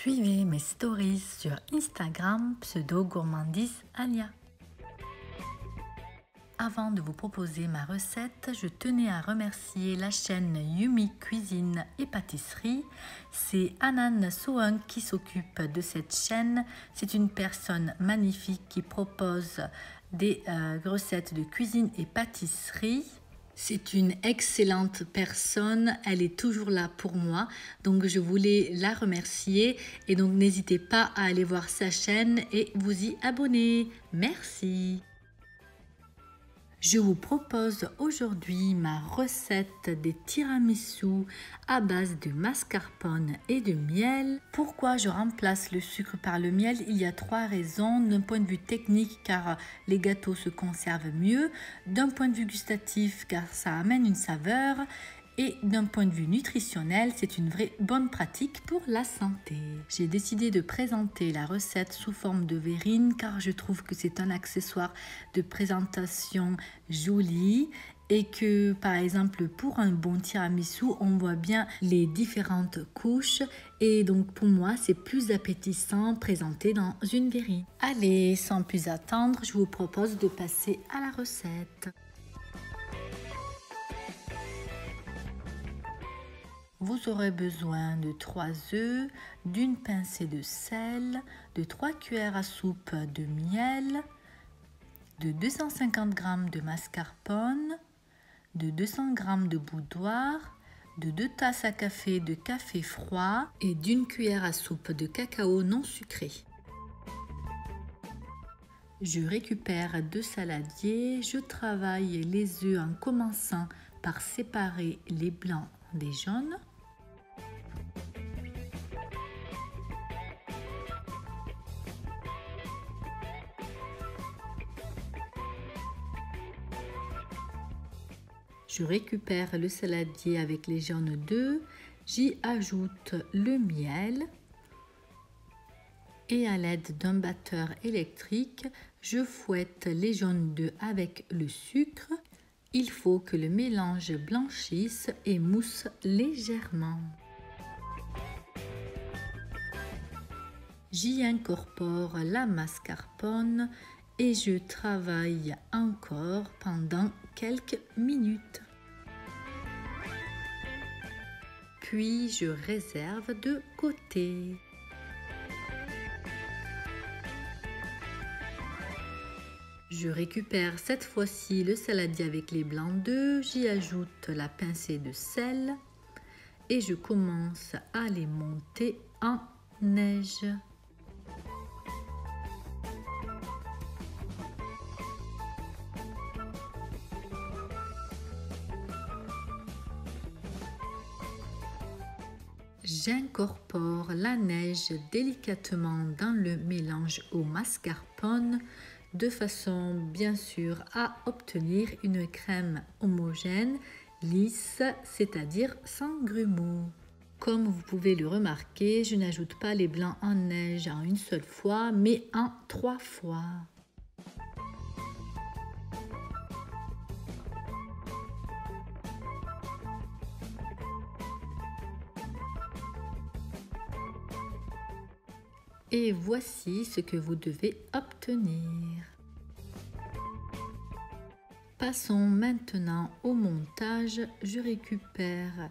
Suivez mes stories sur Instagram pseudo-gourmandise Alia. Avant de vous proposer ma recette, je tenais à remercier la chaîne Yumi Cuisine et Pâtisserie. C'est Anan Sohang qui s'occupe de cette chaîne. C'est une personne magnifique qui propose des recettes de cuisine et pâtisserie. C'est une excellente personne, elle est toujours là pour moi, donc je voulais la remercier et donc n'hésitez pas à aller voir sa chaîne et vous y abonner. Merci. Je vous propose aujourd'hui ma recette des tiramisu à base de mascarpone et de miel. Pourquoi je remplace le sucre par le miel? Il y a 3 raisons. D'un point de vue technique, car les gâteaux se conservent mieux. D'un point de vue gustatif, car ça amène une saveur. Et d'un point de vue nutritionnel, c'est une vraie bonne pratique pour la santé. J'ai décidé de présenter la recette sous forme de verrine car je trouve que c'est un accessoire de présentation joli et que par exemple pour un bon tiramisu, on voit bien les différentes couches et donc pour moi c'est plus appétissant présenté dans une verrine. Allez, sans plus attendre, je vous propose de passer à la recette. Vous aurez besoin de 3 œufs, d'une pincée de sel, de 3 cuillères à soupe de miel, de 250 g de mascarpone, de 200 g de boudoir, de 2 tasses à café de café froid et d'une cuillère à soupe de cacao non sucré. Je récupère 2 saladiers, je travaille les œufs en commençant par séparer les blancs des jaunes. Je récupère le saladier avec les jaunes d'œufs, j'y ajoute le miel et à l'aide d'un batteur électrique, je fouette les jaunes d'œufs avec le sucre. Il faut que le mélange blanchisse et mousse légèrement. J'y incorpore la mascarpone et je travaille encore pendant quelques minutes. Puis je réserve de côté. Je récupère cette fois-ci le saladier avec les blancs d'œufs, j'y ajoute la pincée de sel et je commence à les monter en neige. J'incorpore la neige délicatement dans le mélange au mascarpone de façon bien sûr à obtenir une crème homogène, lisse, c'est-à-dire sans grumeaux. Comme vous pouvez le remarquer, je n'ajoute pas les blancs en neige en une seule fois, mais en 3 fois. Et voici ce que vous devez obtenir. Passons maintenant au montage. Je récupère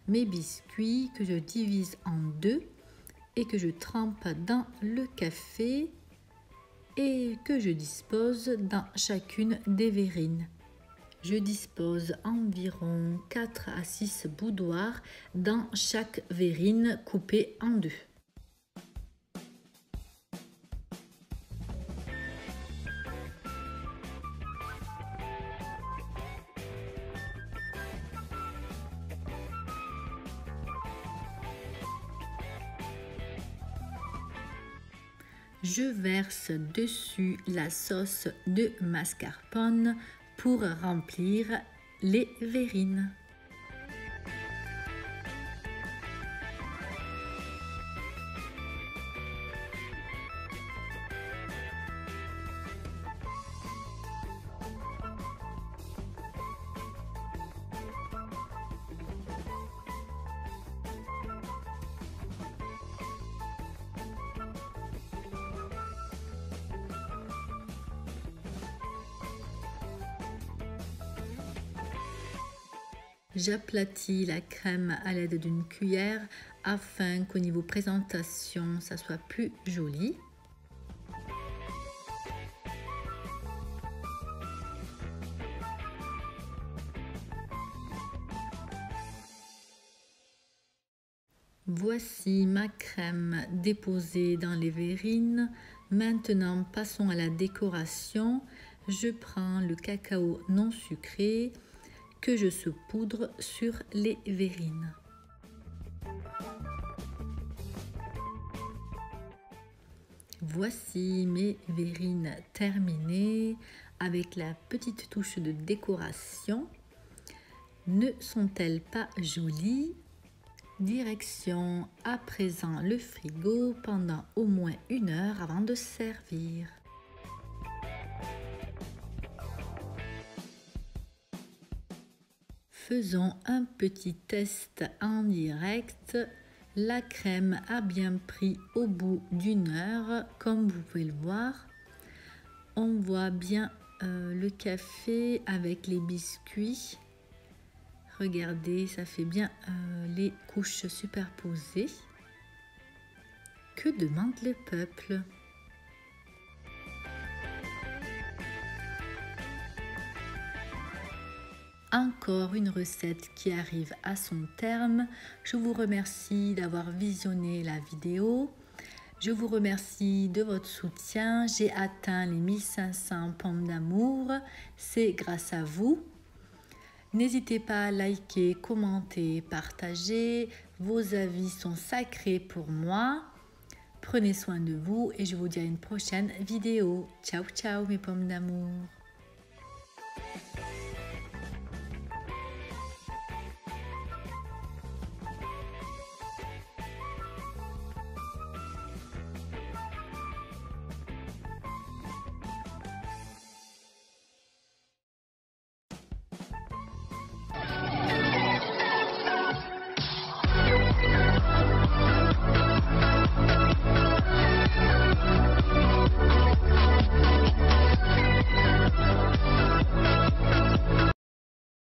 mes biscuits que je divise en 2 et que je trempe dans le café et que je dispose dans chacune des verrines. Je dispose environ 4 à 6 boudoirs dans chaque verrine coupée en 2. Je verse dessus la sauce de mascarpone pour remplir les verrines. J'aplatis la crème à l'aide d'une cuillère afin qu'au niveau présentation, ça soit plus joli. Voici ma crème déposée dans les verrines. Maintenant, passons à la décoration. Je prends le cacao non sucré que je saupoudre sur les verrines. Voici mes verrines terminées avec la petite touche de décoration. Ne sont-elles pas jolies? Direction à présent le frigo pendant au moins 1 heure avant de servir. Faisons un petit test en direct. La crème a bien pris au bout d'1 heure, comme vous pouvez le voir. On voit bien le café avec les biscuits. Regardez, ça fait bien les couches superposées. Que demande le peuple? Encore une recette qui arrive à son terme. Je vous remercie d'avoir visionné la vidéo. Je vous remercie de votre soutien. J'ai atteint les 1500 pommes d'amour. C'est grâce à vous. N'hésitez pas à liker, commenter, partager. Vos avis sont sacrés pour moi. Prenez soin de vous et je vous dis à une prochaine vidéo. Ciao, ciao mes pommes d'amour.